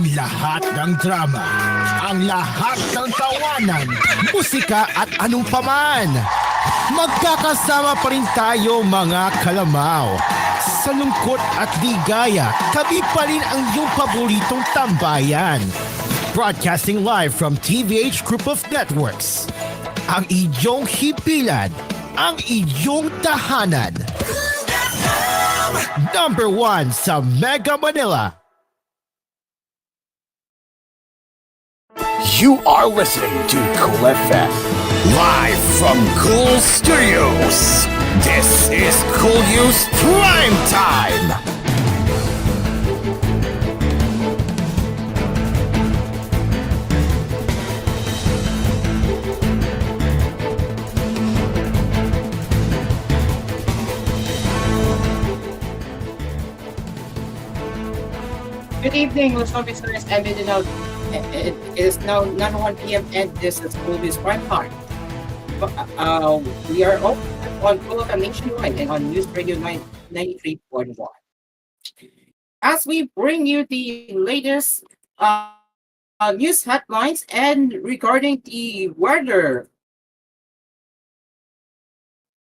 Ang lahat ng drama, ang lahat ng tawanan, musika at anong paman. Magkakasama pa rin tayo mga kalamaw. Sa lungkot at ligaya, kami pa rin ang iyong paboritong tambayan. Broadcasting live from TVH Group of Networks. Ang iyong hipilan, ang iyong tahanan. Number 1 sa Mega Manila. You are listening to Cool FM. Live from Cool Studios. This is koolNews Primetime. Good evening, Luzon listeners and Mindanao. It is now 9:01 p.m. and this is koolNews Prime Time. We are on Cool FM nationwide and on News Radio 93.1. As we bring you the latest news headlines and regarding the weather,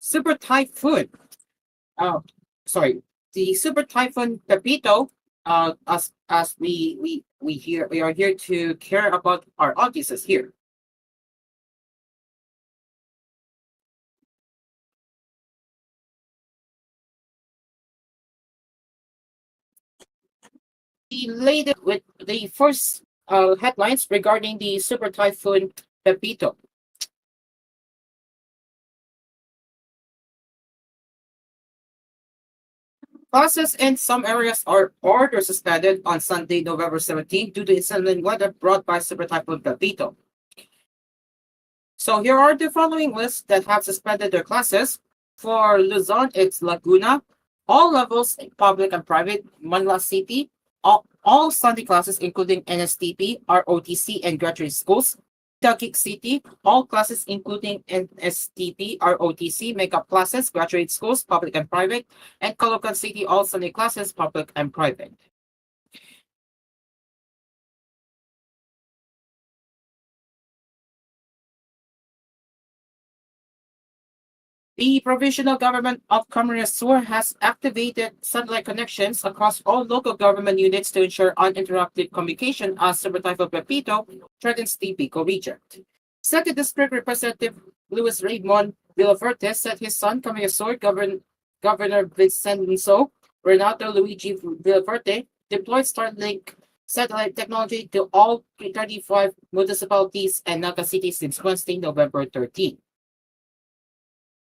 super typhoon. The super typhoon Pepito. As we are here to care about our audiences here. The latest with the first headlines regarding the super typhoon Pepito. Classes in some areas are ordered suspended on Sunday, November 17 due to inclement weather brought by Super Typhoon Pepito. So here are the following lists that have suspended their classes. For Luzon, it's Laguna, all levels, public and private, Manila City, all Sunday classes including NSTP, ROTC, and graduate schools. Taguig City, all classes including NSTP, ROTC, makeup classes, graduate schools, public and private, and Caloocan City, all Sunday classes, public and private. The Provisional Government of Camarines Sur has activated satellite connections across all local government units to ensure uninterrupted communication as Super Typhoon Pepito threatens the Bicol region. Second District Representative Luis Raymond Villaferte said his son, Camarines Sur, Governor Vincenzo Renato Luigi Villaferte, deployed Starlink satellite technology to all 35 municipalities and Naga cities since Wednesday, November 13.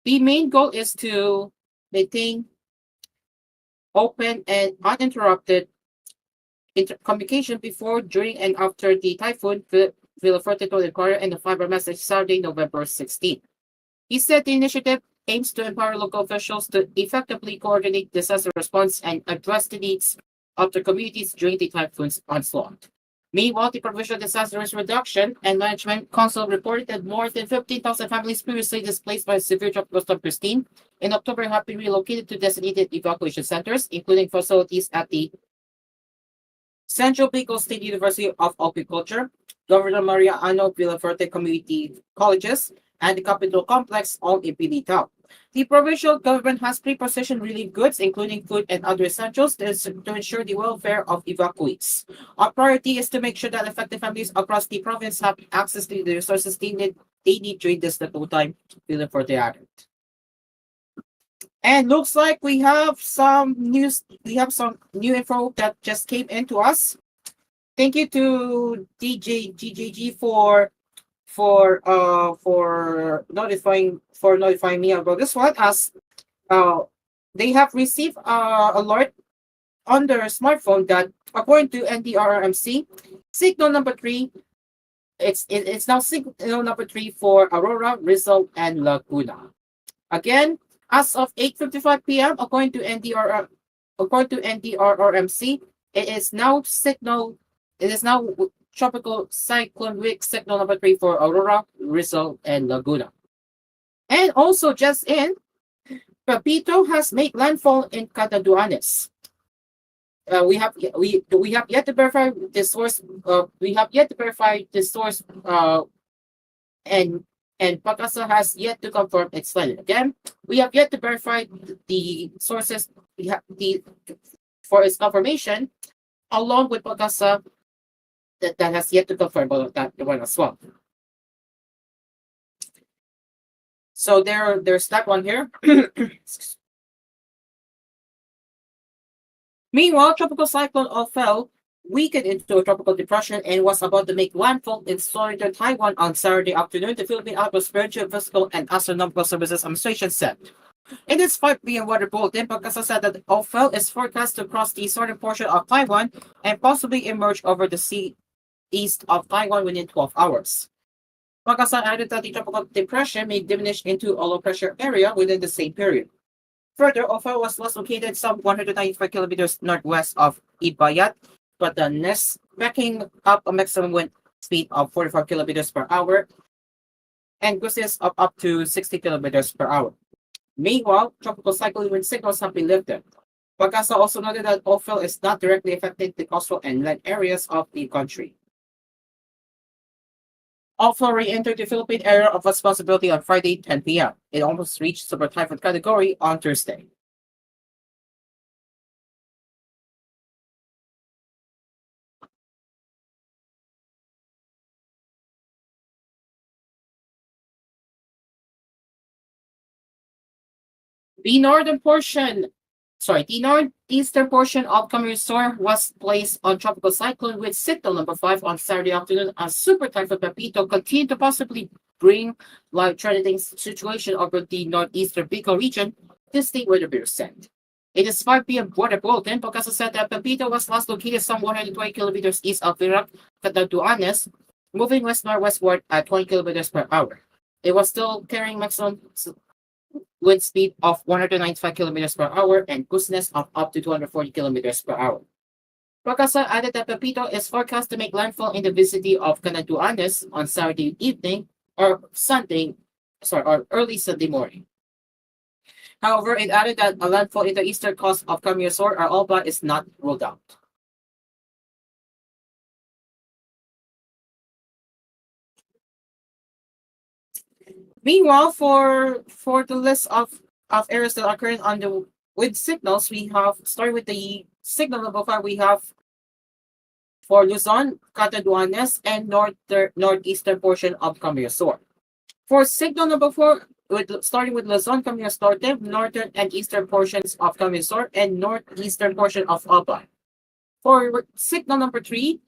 The main goal is to maintain open and uninterrupted communication before, during, and after the typhoon, Villaferte told Inquirer in a fiber message Saturday, November 16. He said the initiative aims to empower local officials to effectively coordinate disaster response and address the needs of their communities during the typhoon's onslaught. Meanwhile, the Provincial Disaster Risk Reduction and Management Council reported that more than 15,000 families previously displaced by severe tropical storm Christine in October have been relocated to designated evacuation centers, including facilities at the Central Bicol State University of Agriculture, Governor Maria Ano Villaferte Community Colleges, and the Capitol Complex, all in Pilitao. The provincial government has pre-positioned relief goods, including food and other essentials, to ensure the welfare of evacuees. Our priority is to make sure that affected families across the province have access to the resources they need during this difficult time, Villaferte added. And looks like we have some news. We have some new info that just came into us. Thank you to DJ GJG for notifying me about this one, as they have received alert on their smartphone that according to NDRRMC, signal number 3, it's now signal number 3 for Aurora, Rizal, and Laguna. Again, as of 8:55 p.m., according to NDRRMC, it is now Tropical Cyclone Week signal number 3 for Aurora, Rizal, and Laguna. And also just in, Pepito has made landfall in Catanduanes. we have yet to verify the source. We have yet to verify the source. And Pagasa has yet to confirm its value. Again, we have yet to verify the sources. We have the for its confirmation, along with Pagasa that has yet to confirm about that one as well. So there's that one here. Meanwhile, Tropical Cyclone Ophel weakened into a tropical depression and was about to make landfall in southern Taiwan on Saturday afternoon, the Philippine Atmospheric, Geophysical, and Astronomical Services Administration said. In its 5 p.m. weather bulletin, Pagasa said that Ophel is forecast to cross the southern portion of Taiwan and possibly emerge over the sea east of Taiwan within 12 hours. Pagasa added that the tropical depression may diminish into a low pressure area within the same period. Further, Ophel was last located some 195 kilometers northwest of Ibayat, but the nest backing up a maximum wind speed of 45 kilometers per hour and gusts of up to 60 kilometers per hour. Meanwhile, tropical cyclone wind signals have been lifted. Pagasa also noted that Ophel is not directly affecting the coastal and land areas of the country. Ophel re-entered the Philippine area of responsibility on Friday, 10 p.m. It almost reached super typhoon category on Thursday. The northeastern portion of Camarines was placed on tropical cyclone with signal number 5 on Saturday afternoon as super typhoon Pepito continued to possibly bring life-threatening situation over the northeastern Bicol region, the state weather bureau said. It is 5 p.m. weather bulletin. Pagasa said that Pepito was last located some 120 kilometers east of Virac, Catanduanes, moving west-northwestward at 20 kilometers per hour. It was still carrying maximum wind speed of 195 kilometers per hour and gusts of up to 240 kilometers per hour. Pagasa added that Pepito is forecast to make landfall in the vicinity of Catanduanes on Saturday evening or early Sunday morning. However, it added that a landfall in the eastern coast of Camarines or Alba is not ruled out. Meanwhile, for the list of areas that are current on the wind signals, we have starting with the signal number 5. We have for Luzon, Catanduanes, and northeastern portion of Camarines Sur. For signal number 4, starting with Luzon, Camarines Norte, northern and eastern portions of Camarines Sur, and northeastern portion of Alba. For signal number 3,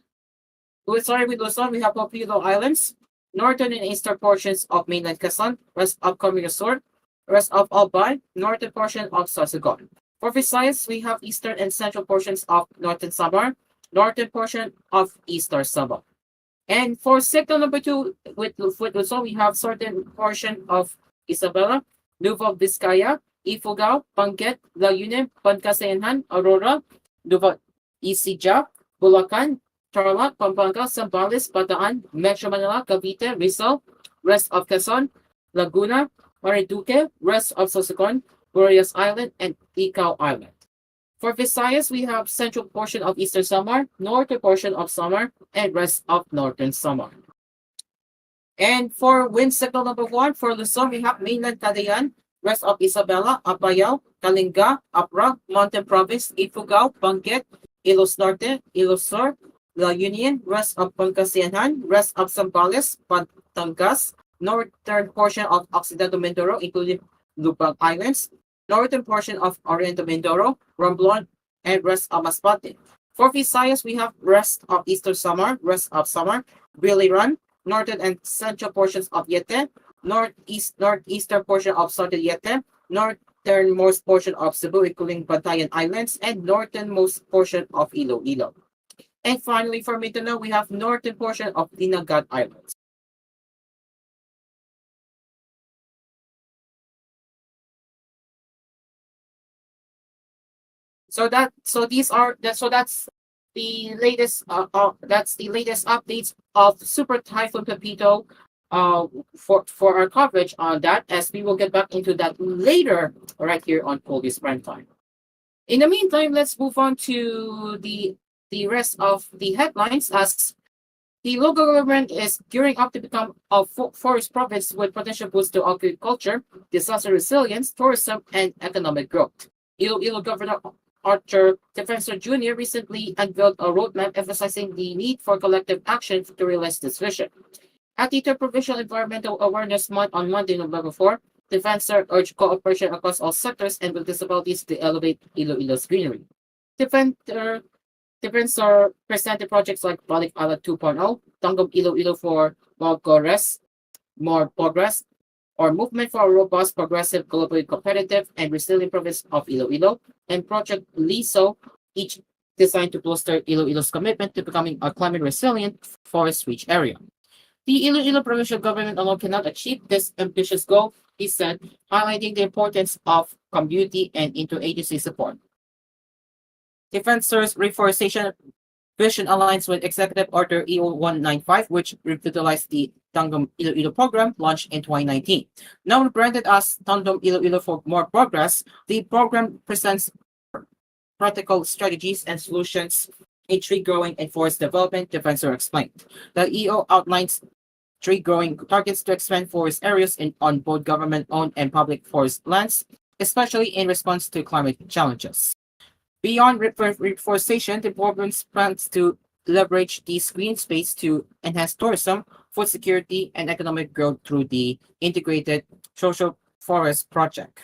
starting with Luzon, we have Poplilo Islands, northern and eastern portions of mainland Quezon, rest of Camarines Sur, rest of Albay, northern portion of Sorsogon. For Visayas, we have eastern and central portions of northern Samar, northern portion of eastern Samar. And for signal number 2, with Luzon, we have certain portion of Isabela, Nueva Vizcaya, Ifugao, Benguet, La Union, Pangasinan, Aurora, Nueva Ecija, Bulacan, Tarlac, Pampanga, Zambales, Bataan, Metro Manila, Cavite, Rizal, rest of Quezon, Laguna, Marinduque, rest of Sorsogon, Boreas Island, and Icao Island. For Visayas, we have central portion of eastern Samar, northern portion of Samar, and rest of northern Samar. And for wind signal number 1, for Luzon, we have mainland Cagayan, rest of Isabela, Apayao, Kalinga, Apra, Mountain Province, Ifugao, Benguet, Ilos Norte, Ilos Sur, La Union, rest of Pangasinan, rest of Zambales, Batangas, northern portion of Occidental Mindoro, including Lubang Islands, northern portion of Oriental Mindoro, Romblon, and rest of Masbate. For Visayas, we have rest of Eastern Samar, rest of Samar, Biliran, northern and central portions of Yete, northeastern portion of southern Yete, northernmost portion of Cebu, including Bantayan Islands, and northernmost portion of Iloilo. And finally, for Mindanao, we have northern portion of Dinagat Islands. That's the latest updates of Super Typhoon Pepito for our coverage on that, as we will get back into that later right here on koolNews Primetime. In the meantime, let's move on to the rest of the headlines as the local government is gearing up to become a forest province with potential boost to agriculture, disaster resilience, tourism, and economic growth. Iloilo Governor Arthur Defensor Jr. recently unveiled a roadmap emphasizing the need for collective action to realize this vision. At the third Provincial Environmental Awareness Month on Monday, November 4, Defensor urged cooperation across all sectors and municipalities to elevate Iloilo's greenery. Defensor presented projects like Balik Ala 2.0, Tanggap Iloilo for more progress, or Movement for a Robust, Progressive, Globally Competitive, and Resilient Province of Iloilo, and Project LISO, each designed to bolster Iloilo's commitment to becoming a climate resilient, forest-rich area. The Iloilo provincial government alone cannot achieve this ambitious goal, he said, highlighting the importance of community and interagency support. Defensor's reforestation vision aligns with Executive Order EO 195, which revitalized the Tanggap Iloilo program launched in 2019. Now rebranded as Tanggap Iloilo for More Progress, the program presents practical strategies and solutions in tree growing and forest development, Defensor explained. The EO outlines tree growing targets to expand forest areas on both government-owned and public forest lands, especially in response to climate challenges. Beyond reforestation, the province plans to leverage this green space to enhance tourism, food security, and economic growth through the Integrated Social Forest Project.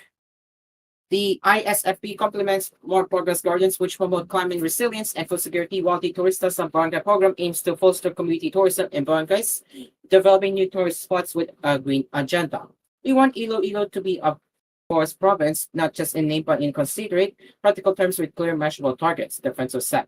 The ISFP complements More Progress Gardens, which promote climate resilience and food security, while the Turista sa Barangay program aims to foster community tourism in barangays, developing new tourist spots with a green agenda. We want Iloilo to be a forest province, not just in name but in considerate, practical terms with clear measurable targets, Defensor said.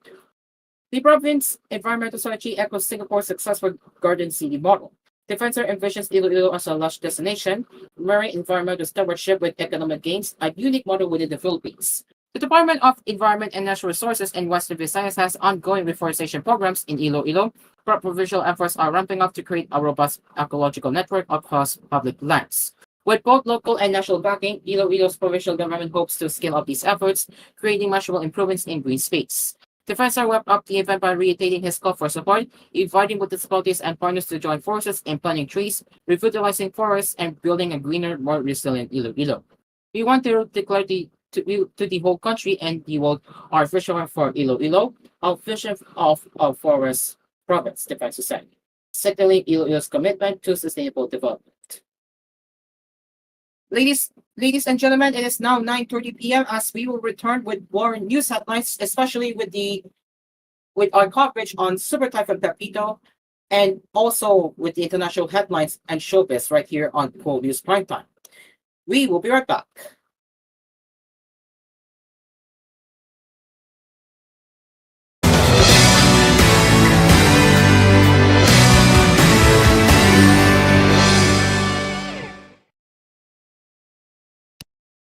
The province environmental strategy echoes Singapore's successful Garden City model. Defensor envisions Iloilo as a lush destination, marrying environmental stewardship with economic gains, a unique model within the Philippines. The Department of Environment and Natural Resources in Western Visayas has ongoing reforestation programs in Iloilo. Provincial efforts are ramping up to create a robust ecological network across public lands. With both local and national backing, Iloilo's provincial government hopes to scale up these efforts, creating measurable improvements in green space. Defensor wrapped up the event by reiterating his call for support, inviting municipalities and partners to join forces in planting trees, revitalizing forests, and building a greener, more resilient Iloilo. We want to declare to the whole country and the world our vision for Iloilo, our vision of forest province, Defensor said, signaling Iloilo's commitment to sustainable development. Ladies and gentlemen, it is now 9:30 p.m. as we will return with more news headlines, especially with our coverage on Super Typhoon Pepito and also with the international headlines and showbiz right here on koolNews Primetime. We will be right back.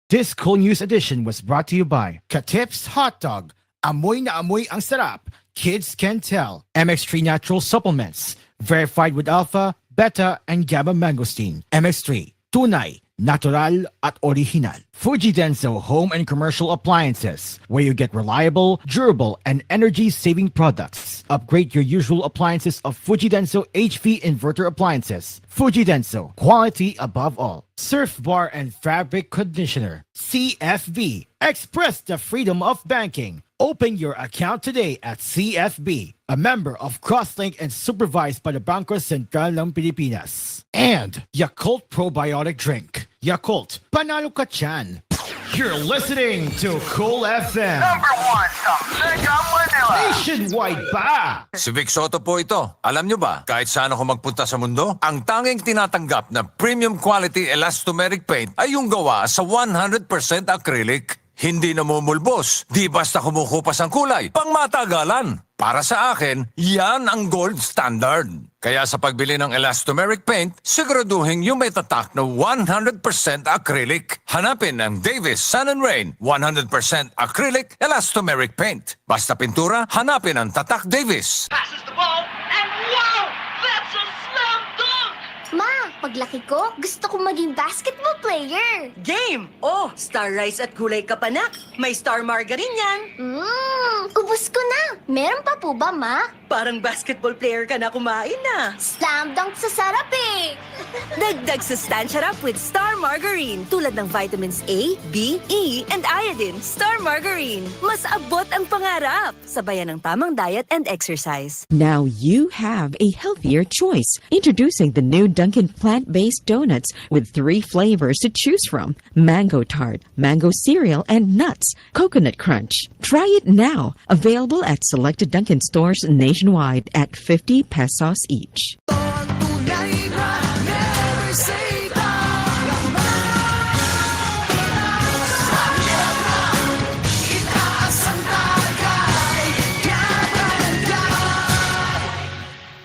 This koolNews edition was brought to you by Katip's Hot Dog. Amoy na amoy ang sarap. Kids can tell. MX3 Natural Supplements. Verified with alpha, beta, and gamma mangosteen. MX3. Tunay, natural at original. Fuji Denso Home and Commercial Appliances, where you get reliable, durable, and energy-saving products. Upgrade your usual appliances of Fuji Denso HV inverter appliances. Fuji Denso, quality above all. Surf Bar and Fabric Conditioner. CFB, express the freedom of banking. Open your account today at CFB, a member of Crosslink and supervised by the Bangko Sentral ng Pilipinas. And Yakult Probiotic Drink. Yakult, panalo ka tiyan. You're listening to Cool FM. Number one sa Mega Manila. Nationwide pa! Si Vic Soto po ito. Alam nyo ba, kahit saan ako magpunta sa mundo, ang tanging tinatanggap na premium quality elastomeric paint ay yung gawa sa 100% acrylic. Hindi namumulbos, di basta kumukupas ang kulay, pangmatagalan. Para sa akin, yan ang gold standard. Kaya sa pagbili ng elastomeric paint, siguraduhin yung may tatak na 100% acrylic. Hanapin ang Davis Sun and Rain 100% acrylic elastomeric paint. Basta pintura, hanapin ang tatak Davis. Passes the ball, and wow! That's a slam dunk! Ma, Paglaki ko, gusto kong maging basketball player. Game! Oh, star rice at gulay kapanak. May star margarine yan. Ubus ko na. Meron pa po ba, Ma? Parang basketball player ka na kumain na. Slam dunk sa sarap eh. Dagdag sustansya rap with Star Margarine. Tulad ng vitamins A, B, E, and iodine. Star Margarine. Mas abot ang pangarap. Sabayan ng tamang diet and exercise. Now you have a healthier choice. Introducing the new Dunkin' plant-based donuts with 3 flavors to choose from: mango tart, mango cereal, and nuts, coconut crunch. Try it now. Available at selected Dunkin' stores nationwide at 50 pesos each.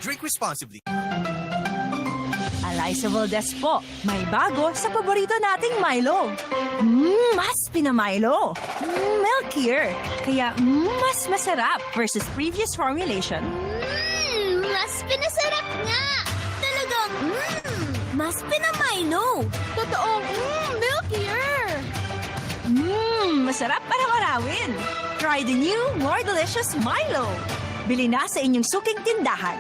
Drink responsibly. Eliza Valdez po, may bago sa paborito nating Milo. Mas pinamilo. Milkier. Kaya mas masarap versus previous formulation. Mas pinasarap nga. Talagang, mas pinamino. Totoong, milkier. Masarap para marawin. Try the new, more delicious Milo. Bili na sa inyong suking tindahan.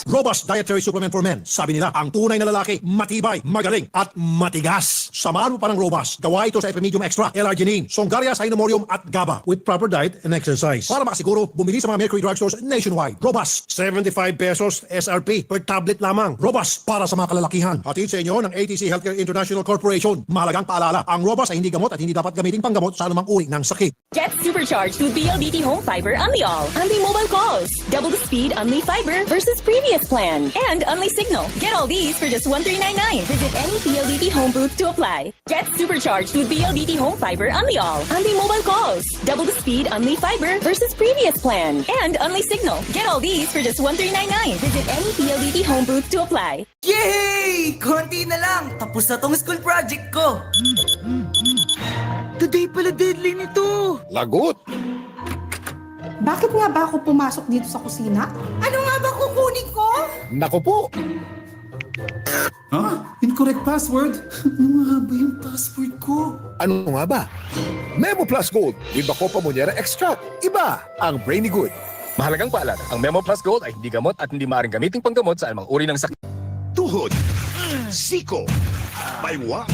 Robust Dietary Supplement for Men. Sabi nila, ang tunay na lalaki, matibay, magaling, at matigas. Samahan mo pa ng Robust. Gawa ito sa Epimedium Extra, L-Arginine, Songaria Cynomorium, at GABA with proper diet and exercise. Para makasiguro, bumili sa mga Mercury Drugstores nationwide. Robust, 75 pesos SRP per tablet lamang. Robust, para sa mga kalalakihan. Hatid sa inyo ng ATC Healthcare International Corporation. Mahalagang paalala, ang Robust ay hindi gamot at hindi dapat gamitin panggamot sa anumang uri ng sakit. Get supercharged with PLDT Home Fiber Unli All. Unli mobile calls. Double the speed Unli Fiber versus previous plan. And Unli Signal. Get all these for just $1399. Visit any PLDT home booth to apply. Get supercharged with PLDT Home Fiber Unli All. Unli mobile calls. Double the speed Unli Fiber versus previous plan. And Unli Signal. Get all these for just $1399. Visit any PLDT home booth to apply. Yay! Konti na lang. Tapos na tong school project ko. Today pala deadline nito. Lagot! Bakit nga ba ako pumasok dito sa kusina? Ano nga ba kukunin ko? Nako po! Incorrect password? Ano nga ba yung password ko? Ano nga ba? Memo Plus Gold with Bacopa Monnieri Extract. Iba ang Brainy Good. Mahalagang paalala, ang Memo Plus Gold ay hindi gamot at hindi maaaring gamiting panggamot sa anumang uri ng sakit. Tuhod, siko, baywa,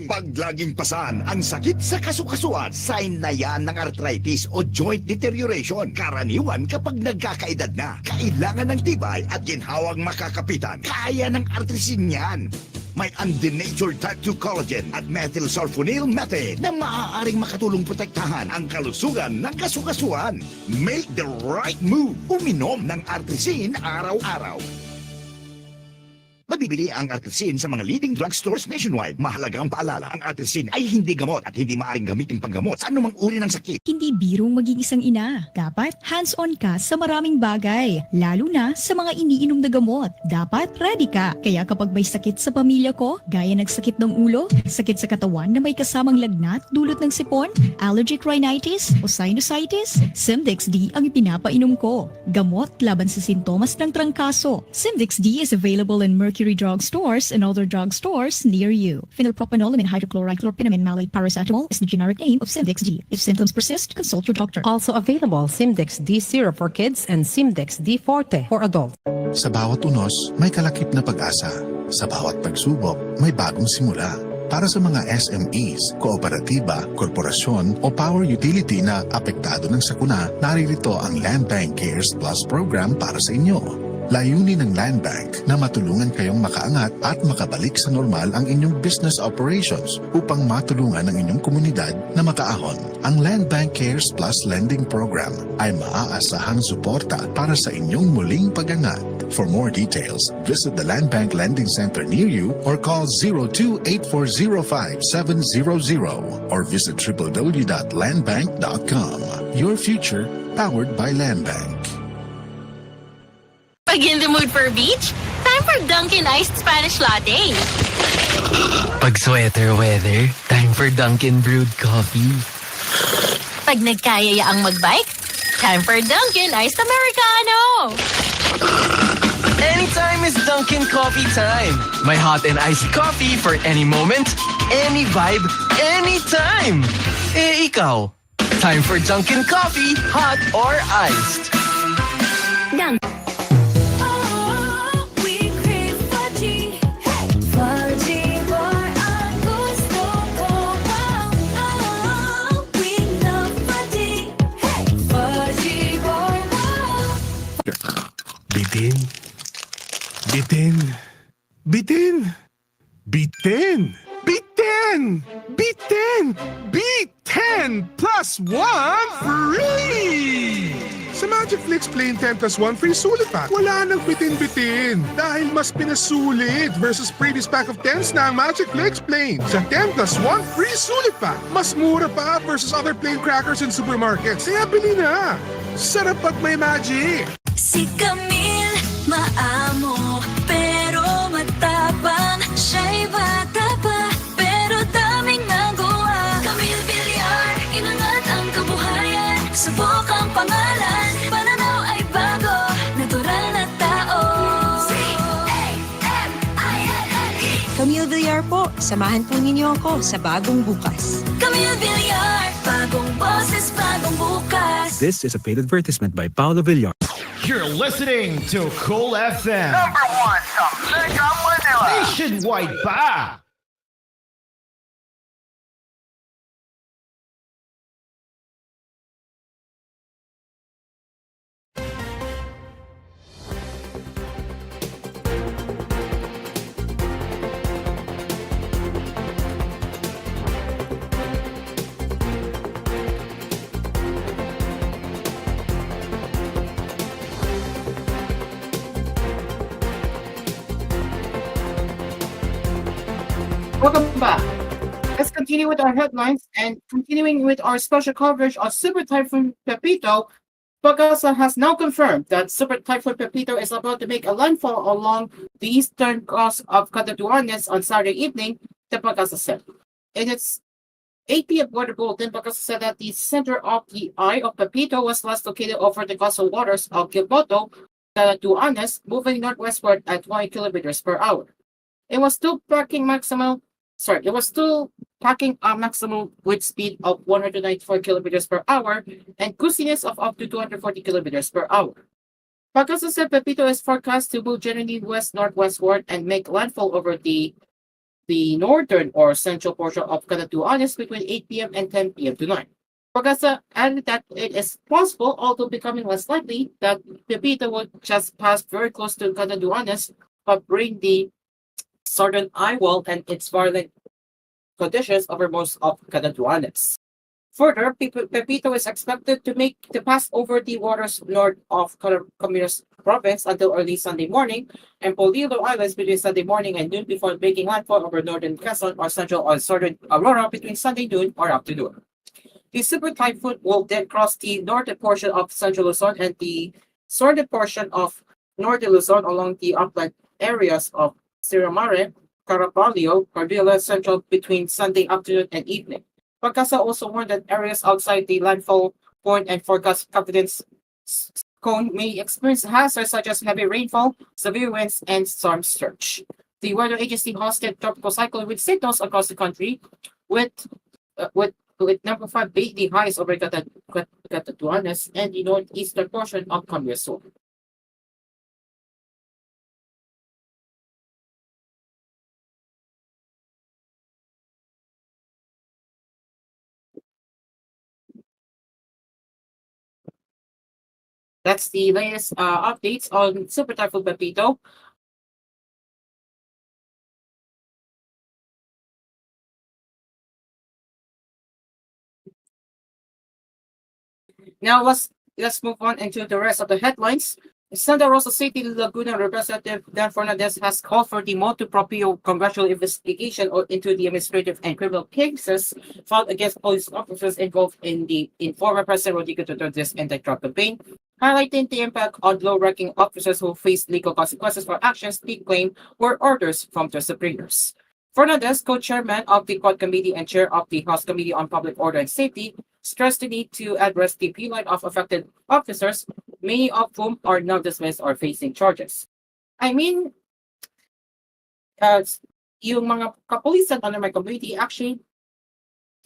pag laging pasan ang sakit sa kasukasuan, sign na yan ng arthritis o joint deterioration. Karaniwan kapag nagkakaedad na, kailangan ng tibay at ginhawang makakapitan. Kaya ng artrisin yan. May undenatured type 2 collagen at methylsulfonyl methane na maaaring makatulong protektahan ang kalusugan ng kasukasuan. Make the right move. Uminom ng artrisin araw-araw. Mabibili ang artrisin sa mga leading drugstores nationwide. Mahalagang paalala, ang artrisin ay hindi gamot at hindi maaaring gamitin panggamot sa anumang uri ng sakit. Hindi birong maging isang ina. Dapat hands-on ka sa maraming bagay, lalo na sa mga iniinom na gamot. Dapat ready ka. Kaya kapag may sakit sa pamilya ko, gaya ng sakit ng ulo, sakit sa katawan na may kasamang lagnat dulot ng sipon, allergic rhinitis o sinusitis, Simdex D ang ipinapainom ko. Gamot laban sa sintomas ng trangkaso. Simdex D is available in Mercury drugstores and other drugstores near you. Phenylpropanolamine hydrochloride chlorpinamine malate paracetamol is the generic name of Simdex D. If symptoms persist, consult your doctor. Also available Simdex D Syrup for kids and Simdex D Forte for adults. Sa bawat unos, may kalakip na pag-asa. Sa bawat pagsubok, may bagong simula. Para sa mga SMEs, kooperatiba, korporasyon o power utility na apektado ng sakuna, naririto ang Land Bank Cares Plus program para sa inyo. Layunin ng Land Bank na matulungan kayong makaangat at makabalik sa normal ang inyong business operations upang matulungan ang inyong komunidad na makaahon. Ang Land Bank Cares Plus Lending Program ay maaasahang suporta para sa inyong muling pag-angat. For more details, visit the Land Bank Lending Center near you or call 02-8405-700 or visit www.landbank.com. Your future powered by Land Bank. Pag in the mood for beach, time for Dunkin' Iced Spanish Latte. Pag sweater weather, time for Dunkin' Brewed Coffee. Pag nagkayaya ang magbike, time for Dunkin' Iced Americano. Anytime is Dunkin'. Dunkin' Coffee time. My hot and iced coffee for any moment, any vibe, anytime. Eh, ikaw? Time for Dunkin' Coffee, hot or iced? Bitin. Bitin. Bitin. Bitin. Bitin. Bitin. B10 plus 1 free! Sa Magic Flix Plain 10 plus 1 free sulit pack, wala nang bitin-bitin dahil mas pinasulit versus previous pack of 10s na ang Magic Flix Plain. Sa 10 plus 1 free sulit pack, mas mura pa versus other plain crackers in supermarkets. Kaya bili na! Sarap pag may magic! Si Camille, maamo, pero matapang. Siya'y bata pa, pero daming nagawa. Camille Villar, inangat ang kabuhayan. Subok ang pangalan, pananaw ay bago. Natural na tao. C-A-M-I-L-L-E Camille Villar po, samahan po ninyo ako sa bagong bukas. Camille Villar, bagong boses, bagong bukas. This is a paid advertisement by Paolo Villar. You're listening to Cool FM. Number 1 sa Mega Manila. Nationwide pa! Welcome back. Let's continue with our headlines and continuing with our special coverage on Super Typhoon Pepito. Pagasa has now confirmed that Super Typhoon Pepito is about to make a landfall along the eastern coast of Catanduanes on Saturday evening, the Pagasa said. In its 8 p.m. weather bulletin, Pagasa said that the center of the eye of Pepito was last located over the coastal waters of Gilboto, Catanduanes, moving northwestward at 20 kilometers per hour. It was still packing a maximum wind speed of 194 kilometers per hour and gustiness of up to 240 kilometers per hour. Pagasa said Pepito is forecast to move generally west-northwestward and make landfall over the northern or central portion of Catanduanes between 8 p.m. and 10 p.m. tonight. Pagasa added that it is possible, although becoming less likely, that Pepito would just pass very close to Catanduanes but bring the southern eye wall and its violent conditions over most of Catanduanes. Further, Pepito is expected to pass over the waters north of Camarines Province until early Sunday morning, and Polillo Islands between Sunday morning and noon before making landfall over northern Quezon or central or southern Aurora between Sunday noon or afternoon. The super typhoon will then cross the northern portion of central Luzon and the southern portion of northern Luzon along the upland areas of Sierra Madre, Caraballo, Cordillera Central between Sunday afternoon and evening. Pagasa also warned that areas outside the landfall point and forecast confidence cone may experience hazards such as heavy rainfall, severe winds, and storm surge. The weather agency hosted tropical cyclone with signals across the country, with number 5 being the highest over Catanduanes and the northeastern portion of Camarines Sur. That's the latest updates on Super Typhoon Pepito. Now let's move on into the rest of the headlines. Santa Rosa City, Laguna Representative Dan Fernandez has called for the motu proprio congressional investigation into the administrative and criminal cases filed against police officers involved in former President Rodrigo Duterte's anti-drug campaign, highlighting the impact on low-ranking officers who face legal consequences for actions they claim were orders from their superiors. Fernandez, co-chairman of the Quad Committee and chair of the House Committee on Public Order and Safety, stressed the need to address the pipeline of affected officers, many of whom are now dismissed or facing charges. I mean, yung mga kapulisan under my community actually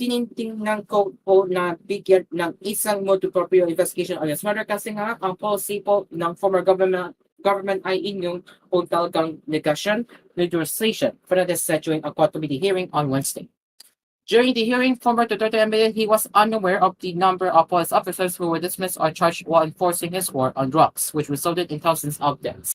tinitingnan ko po na bigyan ng isang motu proprio investigation on this matter kasi nga ang policy po ng former government ay inyong o talagang negotiation for this during a court committee hearing on Wednesday. During the hearing, former Duterte admitted he was unaware of the number of police officers who were dismissed or charged while enforcing his war on drugs, which resulted in thousands of deaths.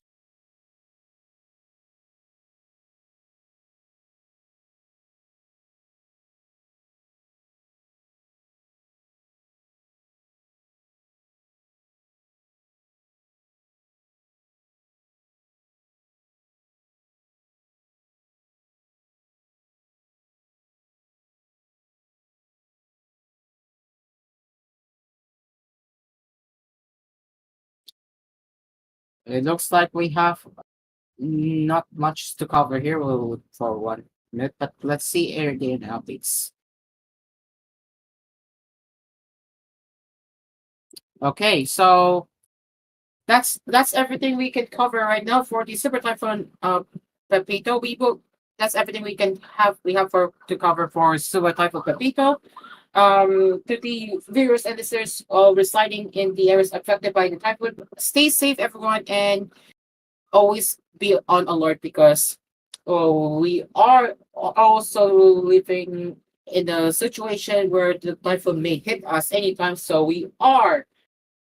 It looks like we have not much to cover here for 1 minute, but let's see air data updates. Okay, so that's everything we can cover right now for the super typhoon Pepito. That's everything we have to cover for super typhoon Pepito. To the viewers and listeners residing in the areas affected by the typhoon, stay safe, everyone, and always be on alert because we are also living in a situation where the typhoon may hit us anytime. So we are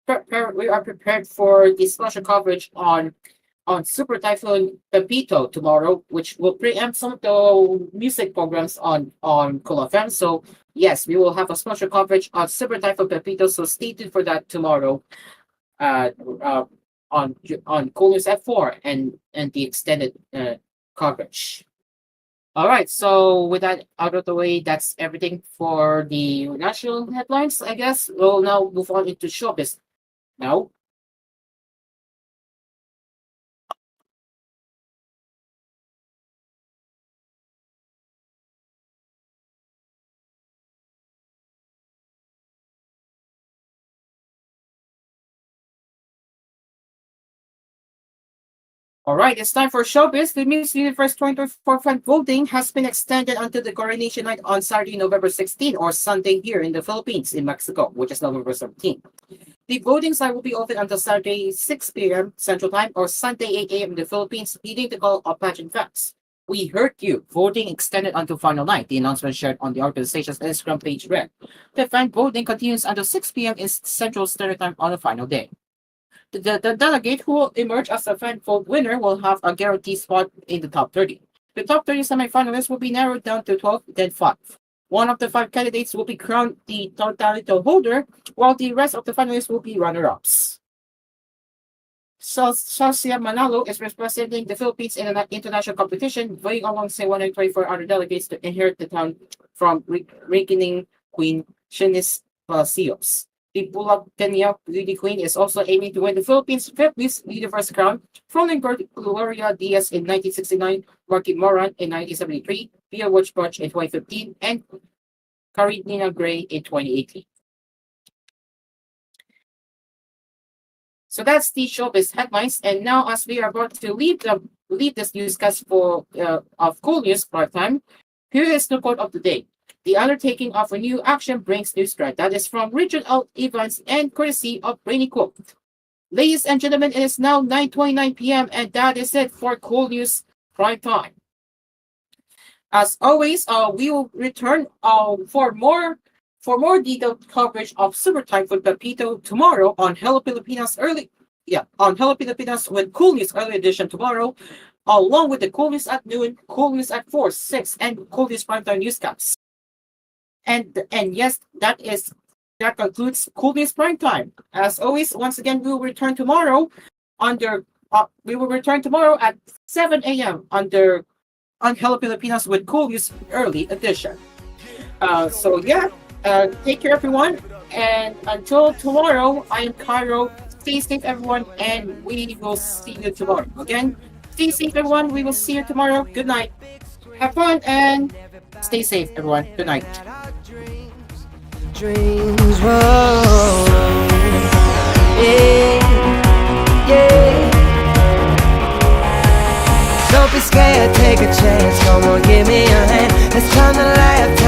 prepared for the special coverage on Super Typhoon Pepito tomorrow, which will preempt some of the music programs on Cool FM. So yes, we will have a special coverage on Super Typhoon Pepito. So stay tuned for that tomorrow. On koolNews at 4 and the extended coverage. All right, so with that out of the way, that's everything for the national headlines. I guess we'll now move on into showbiz now. All right, it's time for showbiz. The Miss Universe 2024 fan voting has been extended until the coronation night on Saturday, November 16, or Sunday here in the Philippines, in Mexico, which is November 17. The voting site will be open until Saturday 6 p.m. Central Time or Sunday 8 a.m. in the Philippines, leading the call of pageant fans. We heard you. Voting extended until final night. The announcement shared on the organization's Instagram page read. The fan voting continues until 6 p.m. in Central Standard Time on the final day. The delegate who will emerge as a fan vote winner will have a guaranteed spot in the top 30. The top 30 semifinalists will be narrowed down to 12, then 5. One of the 5 candidates will be crowned the title holder, while the rest of the finalists will be runner-ups. Celsia Manalo is representing the Philippines in an international competition, vying alongside 124 other delegates to inherit the town from reigning Queen Shanice Palacios. The Bulacanang Beauty Queen is also aiming to win the Philippines' 5th Miss Universe crown, following Gloria Diaz in 1969, Marky Moran in 1973, Pia Wurtzbach in 2015, and Carolina Gray in 2018. So that's the showbiz headlines. And now, as we are about to leave this newscast of koolNews Primetime, here is the quote of the day. The undertaking of a new action brings new strength. That is from Richard L. Evans and courtesy of Brainy Quote. Ladies and gentlemen, it is now 9:29 p.m. and that is it for koolNews Primetime. As always, we will return for more detailed coverage of Super Typhoon Pepito tomorrow on Hello Pilipinas on Hello Pilipinas with koolNews Early Edition tomorrow, along with the koolNews at noon, koolNews at 4, 6, and koolNews Primetime newscasts. And yes, that concludes koolNews Primetime. As always, once again, we will return tomorrow at 7 a.m. on Hello Pilipinas with koolNews Early Edition. Take care, everyone. And until tomorrow, I am Cairo. Stay safe, everyone, and we will see you tomorrow. Again, stay safe, everyone. We will see you tomorrow. Good night. Have fun and stay safe, everyone. Good night. Dreams, whoa, yeah. Don't be scared. take a chance, come on, give me a hand. It's time to laugh.